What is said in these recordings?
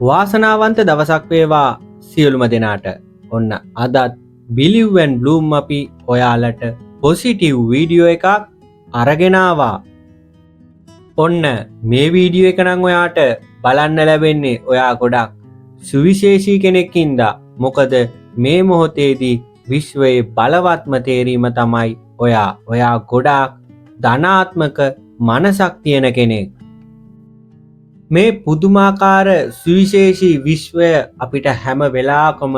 වාසනාවන්ත දවසක් වේවා සියලුම දෙනාට. ඔන්න අදත් බිලිව් ඇන්ඩ් බ්ලූම් අපි ඔයාලට පොසිටිව් වීඩියෝ එකක් අරගෙන ආවා. ඔන්න මේ වීඩියෝ එක නම් ඔයාට බලන්න ලැබෙන්නේ ඔයා ගොඩක් සුවිශේෂී කෙනෙක් හින්දා. මොකද මේ මොහොතේදී විශ්වයේ බලවත්ම තේරීම තමයි ඔයා ගොඩාක් ධනාත්මක මනසක් තියෙන කෙනෙක්. මේ පුදුමාකාර සුවිශේෂී විශ්වය අපිට හැම වෙලාවකම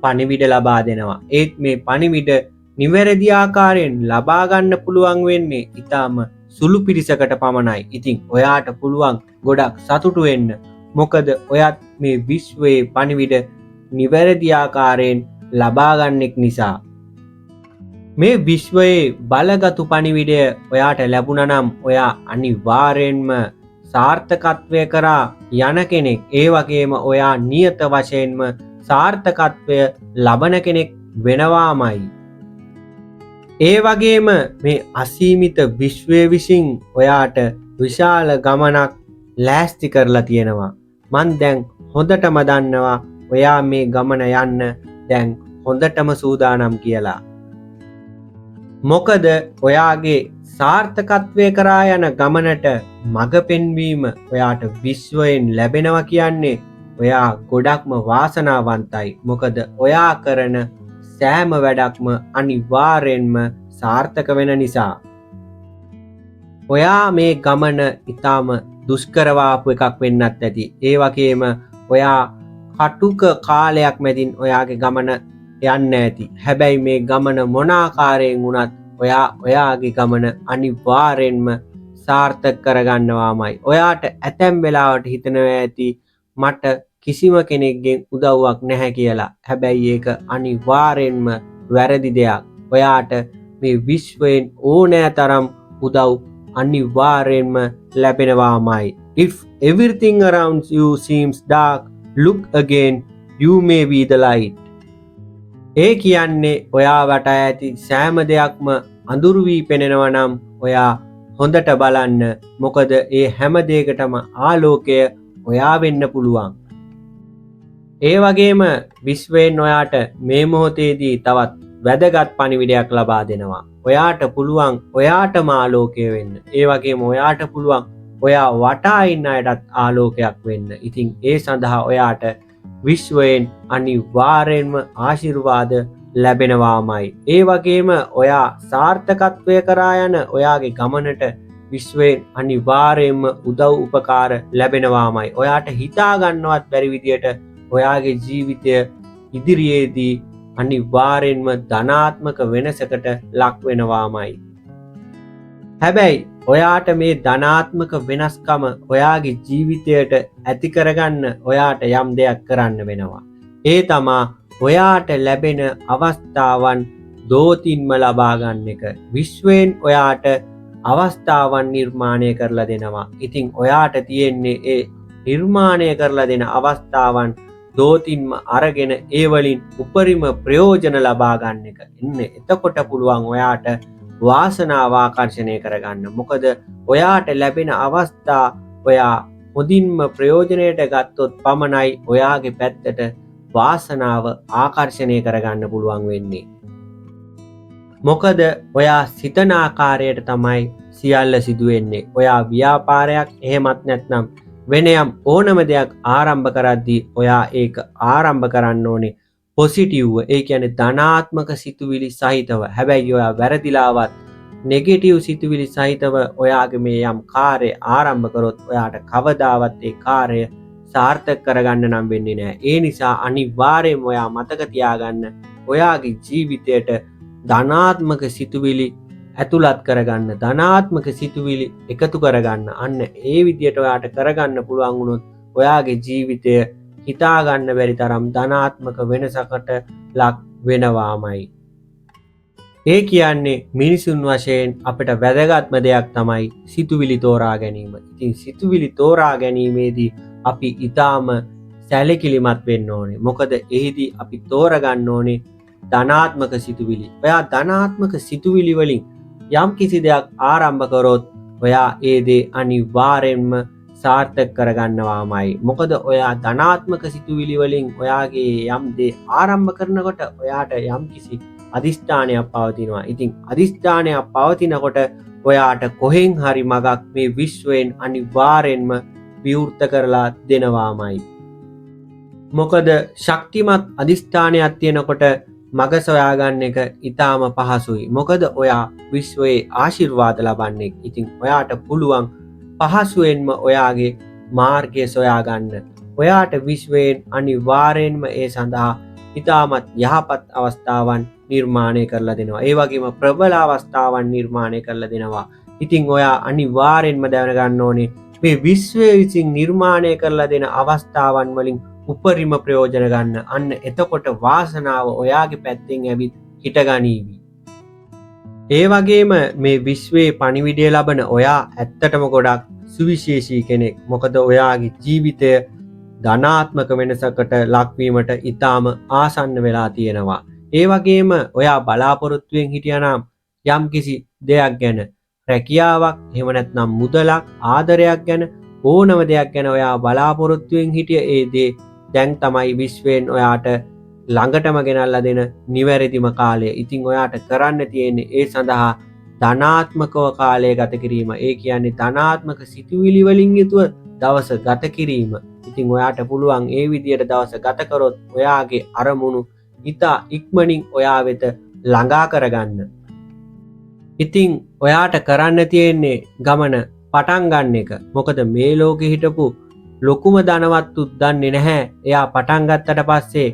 පණිවිඩ ලබා දෙනවා. ඒත් මේ පණිවිඩ නිවැරදි ආකාරයෙන් ලබා ගන්න පුළුවන් වෙන්නේ ඊටාම සුළු පිරිසකට පමණයි. ඉතින් ඔයාට පුළුවන් ගොඩක් සතුටු වෙන්න. මොකද ඔයත් මේ විශ්වයේ පණිවිඩ නිවැරදි ආකාරයෙන් ලබා ගන්නෙක් නිසා. මේ විශ්වයේ බලගතු පණිවිඩය ඔයාට ලැබුණා නම් ඔයා අනිවාර්යෙන්ම සාර්ථකත්වය කරා යන කෙනෙක්. ඒ වගේම ඔයා නියත වශයෙන්ම සාර්ථකත්වය ලබන කෙනෙක් වෙනවාමයි. ඒ වගේම මේ අසීමිත විශ්වය විසින් ඔයාට විශාල ගමනක් ලෑස්ති කරලා තියෙනවා. මන් දැන් හොඳටම දන්නවා ඔයා මේ ගමන යන්න දැන් හොඳටම සූදානම් කියලා. මොකද ඔයාගේ සාර්ථකත්වය කරා යන ගමනට මඟ පෙන්වීම ඔයාට විශ්වයෙන් ලැබෙනවා කියන්නේ ඔයා ගොඩක්ම වාසනාවන්තයි. මොකද ඔයා කරන සෑම වැඩක්ම අනිවාර්යෙන්ම සාර්ථක වෙන නිසා. ඔයා මේ ගමන ඊටාම දුෂ්කරවාපු එකක් වෙන්නත් ඇති. ඒ වගේම ඔයා කටුක කාලයක් මැදින් ඔයාගේ ගමන යන්න ඇති. හැබැයි මේ ගමන මොන ආකාරයෙන් වුණත් ඔයාගේ ගමන අනිවාර්යෙන්ම සාර්ථක කරගන්නවාමයි. ඔයාට ඇතැම් වෙලාවට හිතනවා ඇති මට කිසිම කෙනෙක්ගෙන් උදව්වක් නැහැ කියලා. හැබැයි ඒක අනිවාර්යෙන්ම වැරදි දෙයක්. ඔයාට මේ විශ්වයෙන් ඕනෑ තරම් උදව් අනිවාර්යෙන්ම ලැබෙනවාමයි. If everything around you seems dark, look again, you may be the light. ඒ කියන්නේ ඔයා වටා ඇති සෑම දෙයක්ම අඳුරු වී පෙනෙනවා නම් ඔයා හොඳට බලන්න. මොකද ඒ හැම දෙයකටම ආලෝකය ඔයා වෙන්න පුළුවන්. ඒ වගේම විශ්වයෙන් ඔයාට මේ මොහොතේදී තවත් වැදගත් පණිවිඩයක් ලබා දෙනවා. ඔයාට පුළුවන් ඔයාටම ආලෝකය වෙන්න. ඒ වගේම ඔයාට පුළුවන් ඔයා වටා ඉන්න අයටත් ආලෝකයක් වෙන්න. ඉතින් ඒ සඳහා ඔයාට විශ්වයෙන් අනිවාර්යෙන්ම ආශිර්වාද ලැබෙනවාමයි. ඒ වගේම ඔයා සාර්ථකත්වය කරා යන ඔයාගේ ගමනට විශ්වයෙන් අනිවාර්යෙන්ම උදව් උපකාර ලැබෙනවාමයි. ඔයාට හිතා ගන්නවත් බැරි විදියට ඔයාගේ ජීවිතය ඉදිරියේදී අනිවාර්යෙන්ම ධනාත්මක වෙනසකට ලක් වෙනවාමයි. හැබැයි ඔයාට මේ ධනාත්මක වෙනස්කම ඔයාගේ ජීවිතයට ඇති කරගන්න ඔයාට යම් දෙයක් කරන්න වෙනවා. ඒ තමා ඔයාට ලැබෙන අවස්ථාවන් දෝතින්ම ලබා ගන්න එක. විශ්වයෙන් ඔයාට අවස්ථාවන් නිර්මාණය කරලා දෙනවා. ඉතින් ඔයාට තියෙන්නේ ඒ නිර්මාණය කරලා දෙන අවස්ථාවන් දෝතින්ම අරගෙන ඒ වලින් උපරිම ප්‍රයෝජන ලබා ගන්න එක. එතකොට පුළුවන් ඔයාට වාසනාව ආකර්ෂණය කරගන්න. මොකද ඔයාට ලැබෙන අවස්ථා ඔයා හොඳින්ම ප්‍රයෝජනයට ගත්තොත් පමණයි ඔයාගේ පැත්තට වාසනාව ආකර්ෂණය කරගන්න පුළුවන් වෙන්නේ. මොකද ඔයා සිතන ආකාරයට තමයි සියල්ල සිදුවෙන්නේ. ඔයා ව්‍යාපාරයක් එහෙමත් නැත්නම් වෙනයම් ඕනම දෙයක් ආරම්භ කරද්දී ඔයා ඒක ආරම්භ කරන්න ඕනේ පොසිටිව්ව. ඒ කියන්නේ ධනාත්මක සිතුවිලි සහිතව. හැබැයි ඔයා වැරදිලාවත් නෙගටිව් සිතුවිලි සහිතව ඔයාගේ මේ යම් කාර්යය ආරම්භ කරොත් ඔයාට කවදාවත් ඒ කාර්යය සාර්ථක කරගන්න නම් වෙන්නේ නැහැ. ඒ නිසා අනිවාර්යයෙන්ම ඔයා මතක තියාගන්න ඔයාගේ ජීවිතයට ධනාත්මක සිතුවිලි ඇතුළත් කරගන්න. ධනාත්මක සිතුවිලි එකතු කරගන්න. අන්න ඒ විදියට ඔයාට කරගන්න පුළුවන් වුණොත් ඔයාගේ ජීවිතය හිතාගන්න බැරි තරම් ධනාත්මක වෙනසකට ලක් වෙනවාමයි. ඒ කියන්නේ මිනිසුන් වශයෙන් අපිට වැදගත්ම දෙයක් තමයි සිතුවිලි තෝරා ගැනීම. ඉතින් සිතුවිලි තෝරා ගැනීමේදී අපි ඊටාම සැලකිලිමත් වෙන්න ඕනේ. මොකද එහිදී අපි තෝරගන්න ඕනේ ධනාත්මක සිතුවිලි. ඔයා ධනාත්මක සිතුවිලි වලින් යම් කිසි දෙයක් ආරම්භ කරොත් ඔයා ඒ දේ අනිවාර්යෙන්ම සාර්ථක කරගන්නවාමයි. මොකද ඔයා ධනාත්මක සිතුවිලි වලින් ඔයාගේ යම් දේ ආරම්භ කරනකොට ඔයාට යම්කිසි අදිෂ්ඨානයක් පවතිනවා. ඉතින් අදිෂ්ඨානයක් පවතිනකොට ඔයාට කොහෙන් හරි මගක් මේ විශ්වයෙන් අනිවාර්යෙන්ම විවෘත කරලා දෙනවාමයි. මොකද ශක්තිමත් අදිෂ්ඨානයක් තියෙනකොට මග සොයාගන්න එක ඉතාම පහසුයි. මොකද ඔයා විශ්වයේ ආශිර්වාද ලබන්නේ. ඉතින් ඔයාට පුළුවන් පහසුවෙන්ම ඔයාගේ මාර්ගය සොයාගන්න. ඔයාට විශ්වයෙන් අනිවාර්යෙන්ම ඒ සඳහා ඉතාමත් යහපත් අවස්ථාවන් නිර්මාණය කරලා දෙනවා. ඒ වගේම ප්‍රබල අවස්ථාවන් නිර්මාණය කරලා දෙනවා. ඉතින් ඔයා අනිවාර්යෙන්ම දැනගන්න ඕනේ මේ විශ්වය විසින් නිර්මාණය කරලා දෙන අවස්ථාවන් වලින් උපරිම ප්‍රයෝජන ගන්න. අන්න එතකොට වාසනාව ඔයාගේ පැත්තෙන් ඇවිත් හිටගනීවි. ඒ වගේම මේ විශ්වයේ පණිවිඩය ලබන ඔයා ඇත්තටම ගොඩක් සුවිශේෂී කෙනෙක්. මොකද ඔයාගේ ජීවිතය ධනාත්මක වෙනසකට ලක්වීමට ඉතාම ආසන්න වෙලා තියෙනවා. ඒ වගේම ඔයා බලාපොරොත්තුවෙන් හිටියනම් යම්කිසි දෙයක් ගැන, රැකියාවක්, එහෙම නැත්නම් මුදලක්, ආදරයක් ගැන, ඕනම දෙයක් ගැන ඔයා බලාපොරොත්තුවෙන් හිටිය ඒ දේ දැන් තමයි විශ්වයෙන් ඔයාට ළඟටම ගෙනල්ලා දෙන නිවැරදිම කාලය. ඉතින් ඔයාට කරන්න තියෙන්නේ ඒ සඳහා ධනාත්මකව කාලය ගත කිරීම. ඒ කියන්නේ ධනාත්මක සිතුවිලි වලින් යුතුව දවස ගත කිරීම. ඉතින් ඔයාට පුළුවන් ඒ විදියට දවස ගත කරොත් ඔයාගේ අරමුණු ඉතා ඉක්මනින් ඔයා වෙත ළඟා කරගන්න. ඉතින් ඔයාට කරන්න තියෙන්නේ ගමන පටන් ගන්න එක. මොකද මේ ලෝකෙ හිටපු ලොකුම ධනවත්තුත් දන්නේ නැහැ එයා පටන් ගත්තට පස්සේ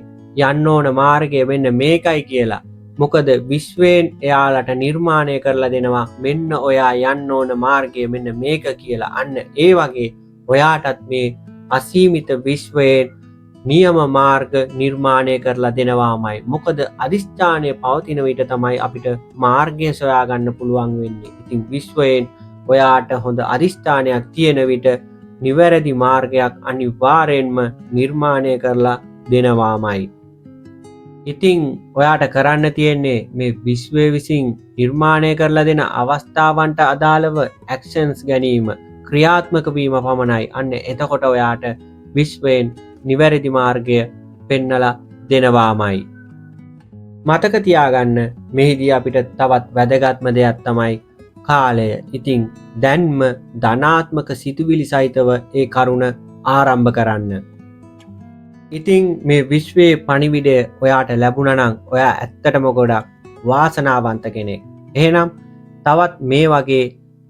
යන්න ඕන මාර්ගය වෙන්න මේකයි කියලා. මොකද විශ්වයෙන් එයාලට නිර්මාණය කරලා දෙනවා මෙන්න ඔයා යන්න ඕන මාර්ගය මෙන්න මේක කියලා. අන්න ඒ වගේ ඔයාටත් මේ අසීමිත විශ්වයෙන් නියම මාර්ග නිර්මාණය කරලා දෙනවාමයි. මොකද අදිෂ්ඨානය පවතින විට තමයි අපිට මාර්ගය සොයාගන්න පුළුවන් වෙන්නේ. ඉතින් විශ්වයෙන් ඔයාට හොඳ අදිෂ්ඨානයක් තියෙන විට නිවැරදි මාර්ගයක් අනිවාර්යෙන්ම නිර්මාණය කරලා දෙනවාමයි. ඉතින් ඔයාට කරන්න තියෙන්නේ මේ විශ්වය විසින් නිර්මාණය කරලා දෙන අවස්ථාවන්ට අදාළව ඇක්ෂන්ස් ගැනීම, ක්‍රියාත්මක වීම පමණයි. අන්න එතකොට ඔයාට විශ්වයෙන් නිවැරදි මාර්ගය පෙන්නලා දෙනවාමයි. මතක තියාගන්න මෙහිදී අපිට තවත් වැදගත්ම දෙයක් තමයි කාලය. ඉතින් දැන්ම ධනාත්මක සිතුවිලි සහිතව ඒ කරුණ ආරම්භ කරන්න. ඉතින් මේ විශ්වයේ පණිවිඩය ඔයාට ලැබුණනම් ඔයා ඇත්තටම ගොඩක් වාසනාවන්ත කෙනෙක්. එහෙනම් තවත් මේ වගේ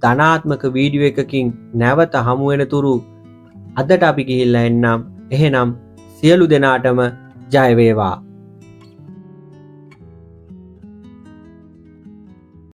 ධනාත්මක වීඩියෝ එකකින් නැවත හමු වෙන තුරු අදට අපි ගිහිල්ලා එන්නම්. එහෙනම් සියලු දෙනාටම ජය වේවා.